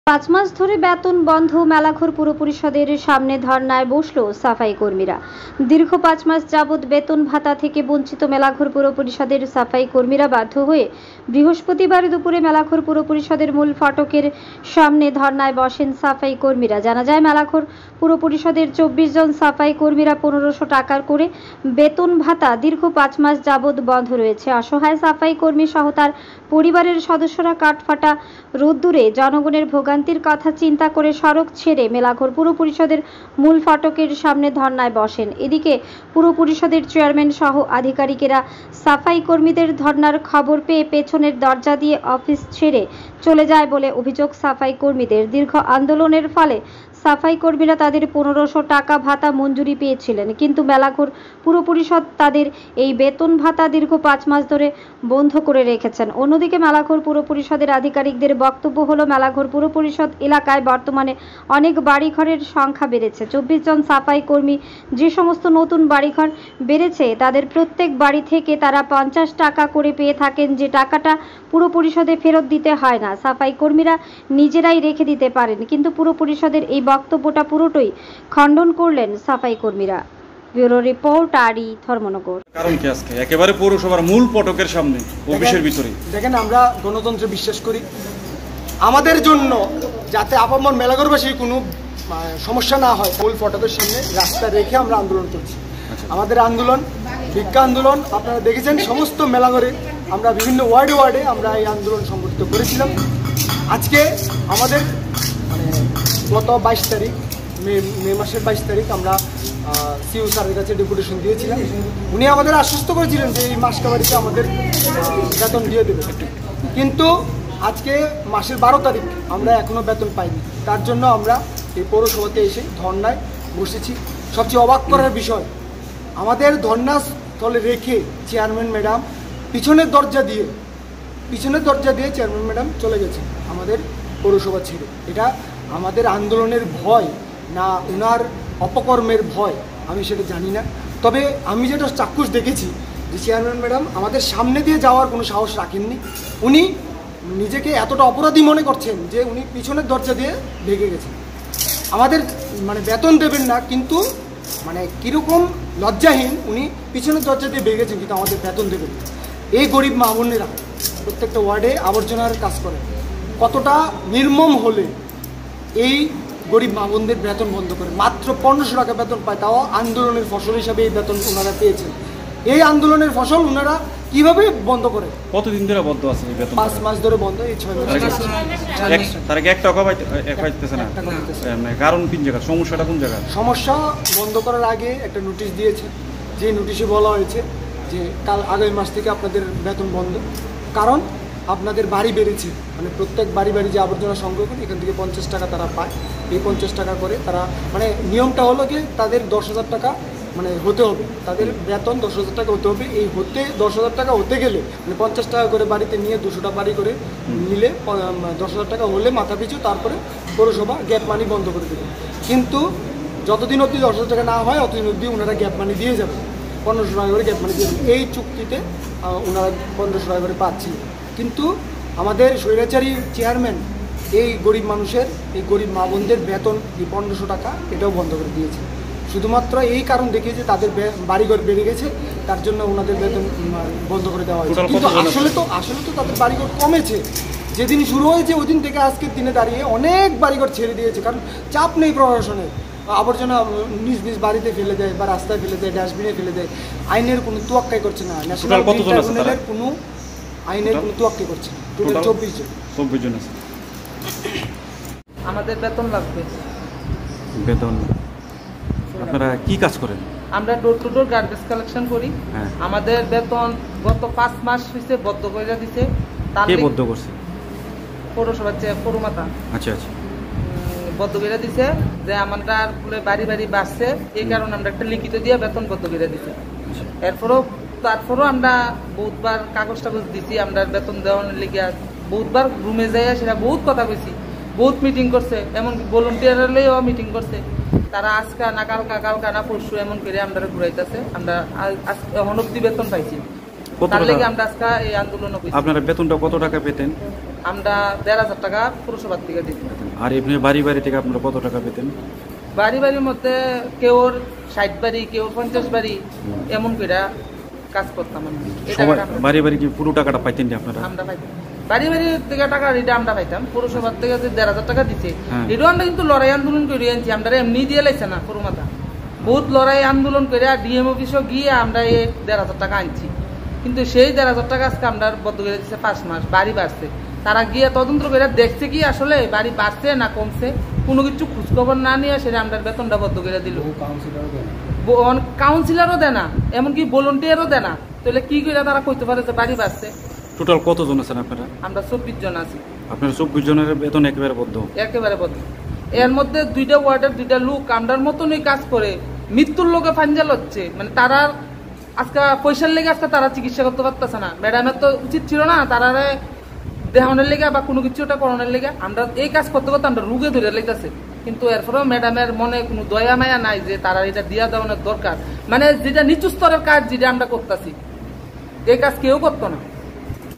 5 মাস ধরে বেতন বন্ধ মেলাঘর পুর পরিষদের সামনে ধর্নায় বসলো সাফাই কর্মীরা। দীর্ঘ 5 মাস যাবৎ বেতন ভাতা থেকে বঞ্চিত মেলাঘর পুর পরিষদের সাফাই কর্মীরা বাধ্য হয়ে বৃহস্পতিবার দুপুরে মেলাঘর পুর পরিষদের মূল ফটকের সামনে ধর্নায় বসেন সাফাই কর্মীরা। জানা যায়, মেলাঘর পুর পরিষদের 24 জন সাফাই কর্মীরা 1500 টাকার করে বেতন ভাতা দীর্ঘ 5 মাস যাবৎ বন্ধ রয়েছে। অসহায় সাফাই কর্মী সহ তার পরিবারের সদস্যরা কাঠফাটা রোদ্দুরে জনগণের ভোগান্তির কথা চিন্তা করে সড়ক ছেড়ে মেলাঘর পুর পরিষদের মূল ফটকের সামনে ধর্নায় বসেন। এদিকে পুর পরিষদের চেয়ারম্যান সহ আধিকারিকেরা সাফাই কর্মীদের ধর্নার খবর পেয়ে পেছনের দরজা দিয়ে অফিস ছেড়ে চলে যায় বলে অভিযোগ সাফাই কর্মীদের। দীর্ঘ আন্দোলনের ফলে সাফাই কর্মীরা তাদের 1500 টাকা ভাতা মঞ্জুরি পেয়েছিলেন, কিন্তু মেলাঘর পুর পরিষদ তাদের এই বেতন ভাতা দীর্ঘ 5 মাস ধরে বন্ধ করে রেখেছেন। অন্যদিকে মেলাঘর পুর পরিষদের আধিকারিকদের বক্তব্য হলো, মেলাঘর পুর পরিষদ এলাকায় বর্তমানে অনেক বাড়িঘরের সংখ্যা বেড়েছে। 24 জন সাফাই কর্মী যে সমস্ত নতুন বাড়িঘর বেড়েছে তাদের প্রত্যেক বাড়ি থেকে তারা 50 টাকা করে পেয়ে থাকেন, যে টাকাটা পুর পরিষদে ফেরত দিতে হয় না। সাফাই কর্মীরা নিজেরাই রেখে দিতে পারেন, কিন্তু পুর পরিষদের এই বক্তব্যটা পুরোটাই খণ্ডন করলেন সাফাই কর্মীরা। ব্যুরো রিপোর্ট, আরি, ধর্মনগর। কারণ কি আজকে একেবারে পৌরসভার মূল ফটকের সামনে অফিসের ভিতরে? দেখেন, আমরা গণতন্ত্রে বিশ্বাস করি। আমাদের জন্য যাতে আপামর মেলাঘরবাসীর কোনো সমস্যা না হয়, মূল ফটকের সামনে রাস্তা রেখে আমরা আন্দোলন করছি। আমাদের আন্দোলন ভিক্ষা আন্দোলন আপনারা দেখেছেন, সমস্ত মেলাঘরে আমরা বিভিন্ন ওয়ার্ডে ওয়ার্ডে আমরা এই আন্দোলন সংগঠিত করেছিলাম। আজকে আমাদের গত 22 তারিখ মে মাসের 22 তারিখ আমরা সিইও স্যারের কাছে ডেপুটেশন দিয়েছিলাম। উনি আমাদের আশ্বস্ত করেছিলেন যে এই মাসকাবারিতে আমাদের বেতন দিয়ে দেবে, কিন্তু আজকে মাসের 12 তারিখ আমরা এখনও বেতন পাইনি। তার জন্য আমরা এই পৌরসভাতে এসে ধর্নায় বসেছি। সবচেয়ে অবাক করার বিষয়, আমাদের ধর্নাস্থলে রেখে চেয়ারম্যান ম্যাডাম পিছনের দরজা দিয়ে চেয়ারম্যান ম্যাডাম চলে গেছেন আমাদের পৌরসভা ছেড়ে। এটা আমাদের আন্দোলনের ভয় না ওনার অপকর্মের ভয় আমি সেটা জানি না। তবে আমি যেটা চাক্ষুষ দেখেছি যে চেয়ারম্যান ম্যাডাম আমাদের সামনে দিয়ে যাওয়ার কোনো সাহস রাখেননি। উনি নিজেকে এতটা অপরাধী মনে করছেন যে উনি পিছনের দরজা দিয়ে ভেগে গেছেন। আমাদের বেতন দেবেন না, কিন্তু কীরকম লজ্জাহীন, উনি পিছনের দরজা দিয়ে ভেগেছেন কিন্তু আমাদের বেতন দেবেন না। এই গরিব মা বোনেরা প্রত্যেকটা ওয়ার্ডে আবর্জনার কাজ করে, কতটা নির্মম হলে এই গরিব মা বোনদের বেতন বন্ধ করে মাত্র 1500 টাকা বেতন পায়, তাও আন্দোলনের ফসল হিসাবে এই বেতন ওনারা পেয়েছেন। এই আন্দোলনের ফসল ওনারা কিভাবে বন্ধ করে? কতদিন ধরে বন্ধ আছে এই বেতন? 5 মাস ধরে বন্ধ। এই 6 মাস তার এক টাকা পাইতেছে না। কারণ কোন জায়গা সমস্যাটা? কোন জায়গা সমস্যা? বন্ধ করার আগে একটা নোটিশ দিয়েছে, যে নোটিশে বলা হয়েছে যে কাল আগামী মাস থেকে আপনাদের বেতন বন্ধ। কারণ আপনাদের বাড়ি বেড়েছে, প্রত্যেক বাড়ি যে আবর্জনা সংগ্রহ করে এখান থেকে 50 টাকা তারা পায়। এই 50 টাকা করে তারা নিয়মটা হলো কি তাদের 10,000 টাকা হতে হবে, তাদের বেতন 10,000 টাকা হতে হবে। এই 10,000 টাকা হতে গেলে 50 টাকা করে বাড়িতে নিয়ে 200টা বাড়ি করে নিলে 10,000 টাকা হলে মাথা পিছু তারপরে পৌরসভা গ্যাপ মানি বন্ধ করে দেবে। কিন্তু যতদিন অবধি 10,000 টাকা না হয় অতদিন অবধি ওনারা গ্যাপ মানি দিয়ে যাবে, 1500 টাকা করে গ্যাপ মানি দিয়ে যাবে। এই চুক্তিতে ওনারা 1500 টাকা করে পাচ্ছিল। কিন্তু আমাদের স্বৈরাচারী চেয়ারম্যান এই গরিব মানুষের, এই গরিব মা বোনদের বেতন এই 1500 টাকা এটাও বন্ধ করে দিয়েছে, শুধুমাত্র এই কারণ দেখে যে তাদের বাড়িঘর বেড়ে গেছে, তার জন্য ওনাদের বেতন বন্ধ করে দেওয়া হয়েছে। কিন্তু আসলে তো তাদের বাড়িঘর কমেছে। যেদিন শুরু হয়েছে ওই দিন থেকে আজকের দিনে দাঁড়িয়ে অনেক বাড়িঘর ছেড়ে দিয়েছে, কারণ চাপ নেই প্রশাসনের। আবর্জনা নিজ নিজ বাড়িতে ফেলে দেয় বা রাস্তায় ফেলে দেয়, ডাস্টবিনে ফেলে দেয়। আইনের কোনো তোয়াক্কাই করছে না, ন্যাশনাল ট্রাইব্যুনালের কোনো আইনের কোনো তোয়াক্কাই করছে না। টোটাল 24 জন আছে। আমাদের বেতন লাগবে। বেতন আপনারা কি কাজ করেন? আমরা door to door garbage collection করি। আমাদের বেতন গত 5 মাস হইছে বদ্ধ করে দিছে। কে বদ্ধ করছে? পৌরসভার পৌরমাতা। আচ্ছা, বদ্ধ করে দিছে যে আমরা বাড়ি বাড়ছে, এই কারণে আমরা একটা লিখিত দিয়ে বেতন বদ্ধ করে দিছে। তারপরও আমরা বহুতবার কাগজ দিছি, আমরা বেতন দেওয়ার লিগে বহুতবার রুমে যাই, সেটা বহুত কথা কইছি, বহুত মিটিং করছে, এমনকি ভলেন্টিয়াররাও মিটিং করছে। তারা আজকে না কালকা না পরশু এমন করে আমরা ঘুরাইতেছে। আমরা এখন অব্দি বেতন পাইছি, তার লেগে আমরা আজকে এই আন্দোলন। আপনারা বেতনটা কত টাকা পেতেন? আমরা 1,500 টাকা পুরসভার থেকে দিই। আর এমনি বাড়ি বাড়ি থেকে আপনারা কত টাকা পেতেন? বাড়ি বাড়ির মধ্যে কেউ 60 বাড়ি, কেউ 50 বাড়ি, এমন করে কাজ করতাম আমরা। বাড়ি বাড়ি কি পুরো টাকাটা পাইতেন আপনারা? আমরা পাইতাম বাড়ি বাড়ি থেকে টাকা, এটা আমরা পাইতাম। পুরসভার থেকে যে 1,500 টাকা দিচ্ছে, এটাও আমরা কিন্তু লড়াই আন্দোলন করে আনছি। আমরা এমনি দিয়ে লাইছে না পুরো মাথা, বহুত লড়াই আন্দোলন করে ডিএম অফিসও গিয়ে আমরা এই 1,500 টাকা আনছি। কিন্তু সেই 1,500 টাকা আজকে আমরা বদ্ধ করে দিচ্ছে 5 মাস। বাড়ি বাড়ছে, তারা গিয়ে তদন্ত করে দেখছে কি আসলে বাড়ি বাড়ছে না কমছে, কোনো কিছু খোঁজখবর না নিয়ে সেটা আমরা বেতনটা বদ্ধ করে দিল। কাউন্সিলরও দেয় না, এমনকি ভলেন্টিয়ারও দেয় না। তাহলে কি করে তারা কইতে পারে যে বাড়ি বাড়ছে? টোটাল কতজন আছেন আপনারা? আমরা 24 জন আছি। আপনারা 24 জনের বেতন একেবারে বদ্ধ? একেবারে বদ্ধ। এর মধ্যে 2টা ওয়ার্ডের 2টা লোক আমরার মতনই কাজ করে মৃত্যুর লোকে ফাঞ্জাল হচ্ছে। মানে তারা আজকে পয়সার লেগে আজকে তারা চিকিৎসা করতে পারতেছে না। ম্যাডামের তো উচিত ছিল না তারা দেহানের লেগে বা কোনো কিছু ওটা করণের লেগে। আমরা এই কাজ করতে করতে আমরা রুগে ধরে লেগেছে, কিন্তু এরপরেও ম্যাডামের মনে কোনো দয়া মায়া নাই যে তারা এটা দিয়া দেওয়ানোর দরকার। মানে যেটা নিচু স্তরের কাজ যেটা আমরা করতেছি, এই কাজ কেউ করতো না।